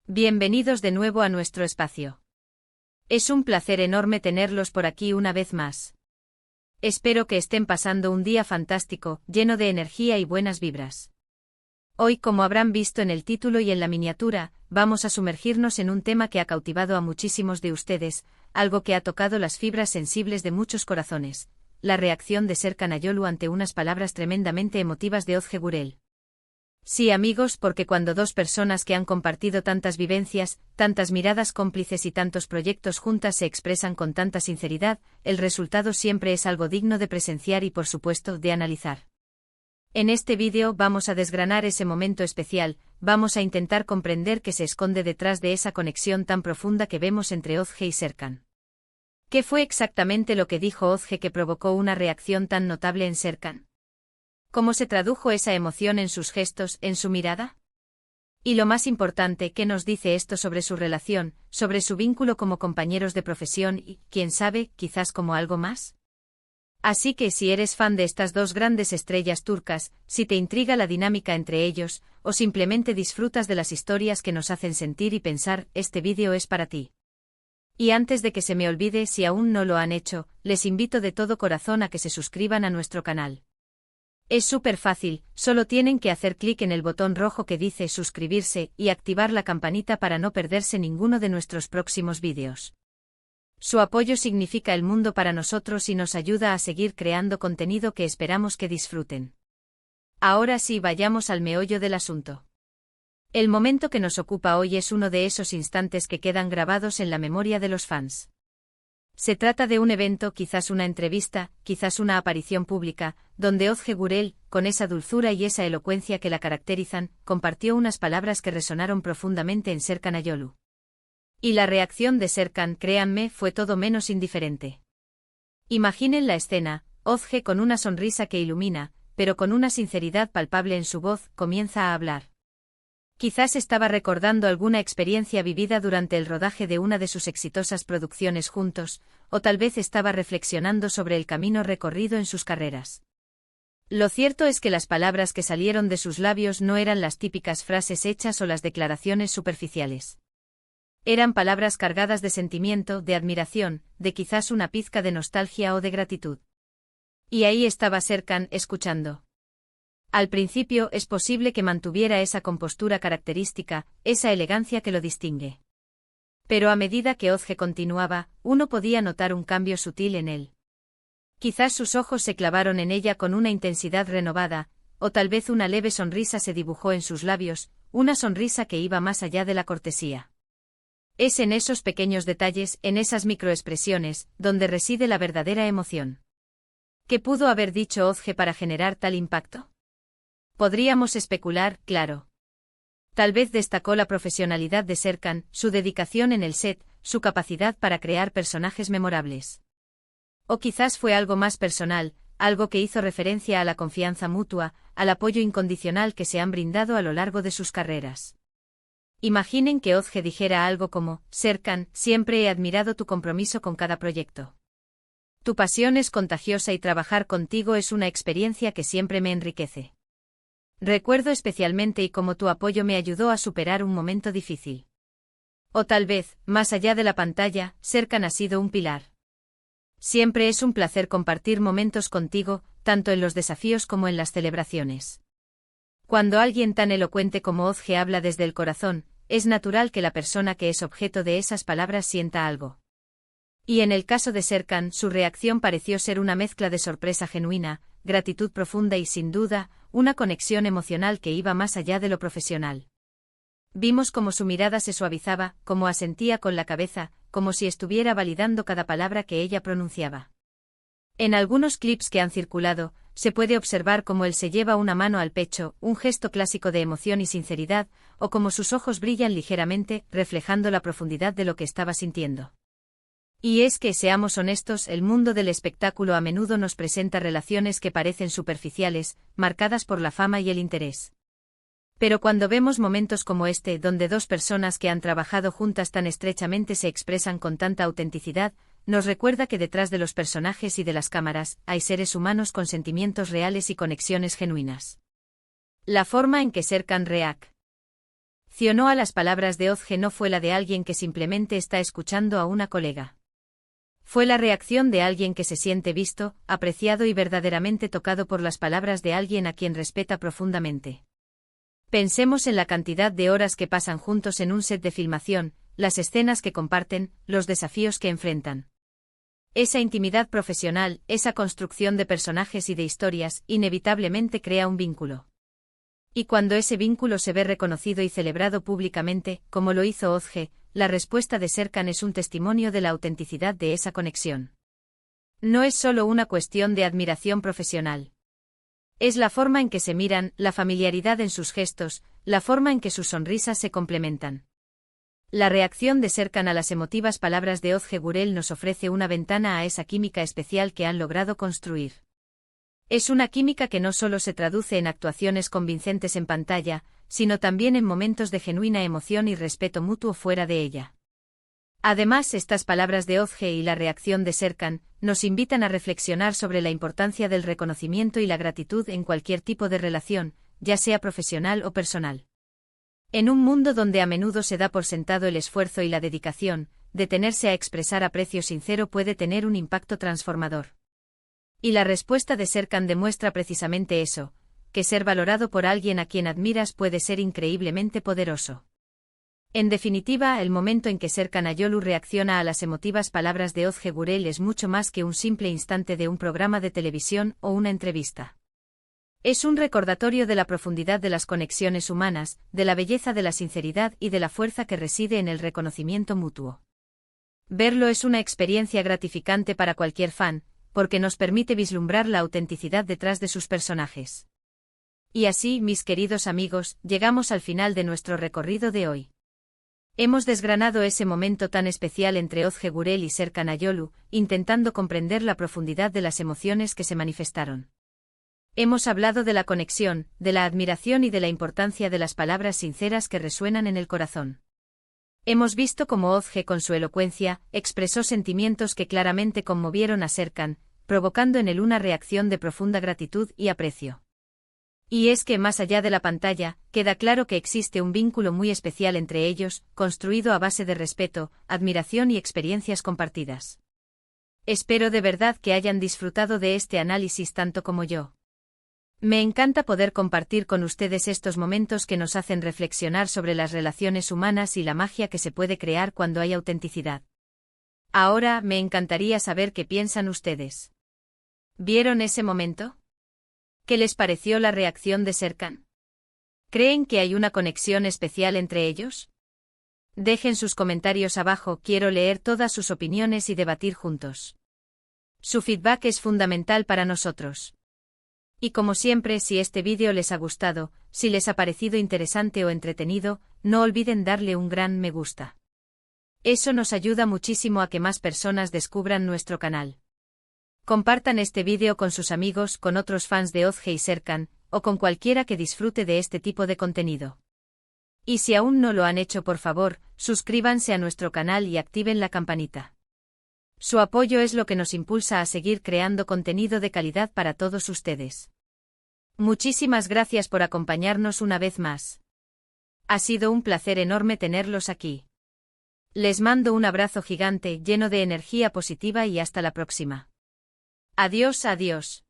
Bienvenidos de nuevo a nuestro espacio. Es un placer enorme tenerlos por aquí una vez más. Espero que estén pasando un día fantástico, lleno de energía y buenas vibras. Hoy, como habrán visto en el título y en la miniatura, vamos a sumergirnos en un tema que ha cautivado a muchísimos de ustedes, algo que ha tocado las fibras sensibles de muchos corazones: la reacción de Serkan Ayolu ante unas palabras tremendamente emotivas de Ozge Gürel. Sí, amigos, porque cuando dos personas que han compartido tantas vivencias, tantas miradas cómplices y tantos proyectos juntas se expresan con tanta sinceridad, el resultado siempre es algo digno de presenciar y, por supuesto, de analizar. En este vídeo vamos a desgranar ese momento especial, vamos a intentar comprender qué se esconde detrás de esa conexión tan profunda que vemos entre Ozge y Serkan. ¿Qué fue exactamente lo que dijo Ozge que provocó una reacción tan notable en Serkan? ¿Cómo se tradujo esa emoción en sus gestos, en su mirada? Y lo más importante, ¿qué nos dice esto sobre su relación, sobre su vínculo como compañeros de profesión y, quién sabe, quizás como algo más? Así que si eres fan de estas dos grandes estrellas turcas, si te intriga la dinámica entre ellos, o simplemente disfrutas de las historias que nos hacen sentir y pensar, este vídeo es para ti. Y antes de que se me olvide, si aún no lo han hecho, les invito de todo corazón a que se suscriban a nuestro canal. Es súper fácil, solo tienen que hacer clic en el botón rojo que dice suscribirse y activar la campanita para no perderse ninguno de nuestros próximos vídeos. Su apoyo significa el mundo para nosotros y nos ayuda a seguir creando contenido que esperamos que disfruten. Ahora sí, vayamos al meollo del asunto. El momento que nos ocupa hoy es uno de esos instantes que quedan grabados en la memoria de los fans. Se trata de un evento, quizás una entrevista, quizás una aparición pública, donde Ozge Gürel, con esa dulzura y esa elocuencia que la caracterizan, compartió unas palabras que resonaron profundamente en Serkan Ayolu. Y la reacción de Serkan, créanme, fue todo menos indiferente. Imaginen la escena: Ozge, con una sonrisa que ilumina, pero con una sinceridad palpable en su voz, comienza a hablar. Quizás estaba recordando alguna experiencia vivida durante el rodaje de una de sus exitosas producciones juntos, o tal vez estaba reflexionando sobre el camino recorrido en sus carreras. Lo cierto es que las palabras que salieron de sus labios no eran las típicas frases hechas o las declaraciones superficiales. Eran palabras cargadas de sentimiento, de admiración, de quizás una pizca de nostalgia o de gratitud. Y ahí estaba Serkan, escuchando. Al principio es posible que mantuviera esa compostura característica, esa elegancia que lo distingue. Pero a medida que Ozge continuaba, uno podía notar un cambio sutil en él. Quizás sus ojos se clavaron en ella con una intensidad renovada, o tal vez una leve sonrisa se dibujó en sus labios, una sonrisa que iba más allá de la cortesía. Es en esos pequeños detalles, en esas microexpresiones, donde reside la verdadera emoción. ¿Qué pudo haber dicho Ozge para generar tal impacto? Podríamos especular, claro. Tal vez destacó la profesionalidad de Serkan, su dedicación en el set, su capacidad para crear personajes memorables. O quizás fue algo más personal, algo que hizo referencia a la confianza mutua, al apoyo incondicional que se han brindado a lo largo de sus carreras. Imaginen que Ozge dijera algo como: Serkan, siempre he admirado tu compromiso con cada proyecto. Tu pasión es contagiosa y trabajar contigo es una experiencia que siempre me enriquece. Recuerdo especialmente y cómo tu apoyo me ayudó a superar un momento difícil. O tal vez, más allá de la pantalla, Serkan ha sido un pilar. Siempre es un placer compartir momentos contigo, tanto en los desafíos como en las celebraciones. Cuando alguien tan elocuente como Ozge habla desde el corazón, es natural que la persona que es objeto de esas palabras sienta algo. Y en el caso de Serkan, su reacción pareció ser una mezcla de sorpresa genuina, gratitud profunda y, sin duda, una conexión emocional que iba más allá de lo profesional. Vimos cómo su mirada se suavizaba, cómo asentía con la cabeza, como si estuviera validando cada palabra que ella pronunciaba. En algunos clips que han circulado, se puede observar cómo él se lleva una mano al pecho, un gesto clásico de emoción y sinceridad, o cómo sus ojos brillan ligeramente, reflejando la profundidad de lo que estaba sintiendo. Y es que, seamos honestos, el mundo del espectáculo a menudo nos presenta relaciones que parecen superficiales, marcadas por la fama y el interés. Pero cuando vemos momentos como este, donde dos personas que han trabajado juntas tan estrechamente se expresan con tanta autenticidad, nos recuerda que detrás de los personajes y de las cámaras, hay seres humanos con sentimientos reales y conexiones genuinas. La forma en que Serkan reaccionó a las palabras de Ozge no fue la de alguien que simplemente está escuchando a una colega. Fue la reacción de alguien que se siente visto, apreciado y verdaderamente tocado por las palabras de alguien a quien respeta profundamente. Pensemos en la cantidad de horas que pasan juntos en un set de filmación, las escenas que comparten, los desafíos que enfrentan. Esa intimidad profesional, esa construcción de personajes y de historias, inevitablemente crea un vínculo. Y cuando ese vínculo se ve reconocido y celebrado públicamente, como lo hizo Ozge, la respuesta de Serkan es un testimonio de la autenticidad de esa conexión. No es solo una cuestión de admiración profesional. Es la forma en que se miran, la familiaridad en sus gestos, la forma en que sus sonrisas se complementan. La reacción de Serkan a las emotivas palabras de Ozge Gurel nos ofrece una ventana a esa química especial que han logrado construir. Es una química que no solo se traduce en actuaciones convincentes en pantalla, sino también en momentos de genuina emoción y respeto mutuo fuera de ella. Además, estas palabras de Ozge y la reacción de Serkan nos invitan a reflexionar sobre la importancia del reconocimiento y la gratitud en cualquier tipo de relación, ya sea profesional o personal. En un mundo donde a menudo se da por sentado el esfuerzo y la dedicación, detenerse a expresar aprecio sincero puede tener un impacto transformador. Y la respuesta de Serkan demuestra precisamente eso, que ser valorado por alguien a quien admiras puede ser increíblemente poderoso. En definitiva, el momento en que Serkan Ayolu reacciona a las emotivas palabras de Ozge Gurel es mucho más que un simple instante de un programa de televisión o una entrevista. Es un recordatorio de la profundidad de las conexiones humanas, de la belleza de la sinceridad y de la fuerza que reside en el reconocimiento mutuo. Verlo es una experiencia gratificante para cualquier fan, porque nos permite vislumbrar la autenticidad detrás de sus personajes. Y así, mis queridos amigos, llegamos al final de nuestro recorrido de hoy. Hemos desgranado ese momento tan especial entre Ozge Gurel y Serkan Ayolu, intentando comprender la profundidad de las emociones que se manifestaron. Hemos hablado de la conexión, de la admiración y de la importancia de las palabras sinceras que resuenan en el corazón. Hemos visto cómo Ozge con su elocuencia expresó sentimientos que claramente conmovieron a Serkan, provocando en él una reacción de profunda gratitud y aprecio. Y es que más allá de la pantalla, queda claro que existe un vínculo muy especial entre ellos, construido a base de respeto, admiración y experiencias compartidas. Espero de verdad que hayan disfrutado de este análisis tanto como yo. Me encanta poder compartir con ustedes estos momentos que nos hacen reflexionar sobre las relaciones humanas y la magia que se puede crear cuando hay autenticidad. Ahora, me encantaría saber qué piensan ustedes. ¿Vieron ese momento? ¿Qué les pareció la reacción de Serkan? ¿Creen que hay una conexión especial entre ellos? Dejen sus comentarios abajo, quiero leer todas sus opiniones y debatir juntos. Su feedback es fundamental para nosotros. Y como siempre, si este vídeo les ha gustado, si les ha parecido interesante o entretenido, no olviden darle un gran me gusta. Eso nos ayuda muchísimo a que más personas descubran nuestro canal. Compartan este vídeo con sus amigos, con otros fans de Ozge y Serkan, o con cualquiera que disfrute de este tipo de contenido. Y si aún no lo han hecho, por favor, suscríbanse a nuestro canal y activen la campanita. Su apoyo es lo que nos impulsa a seguir creando contenido de calidad para todos ustedes. Muchísimas gracias por acompañarnos una vez más. Ha sido un placer enorme tenerlos aquí. Les mando un abrazo gigante lleno de energía positiva y hasta la próxima. Adiós, adiós.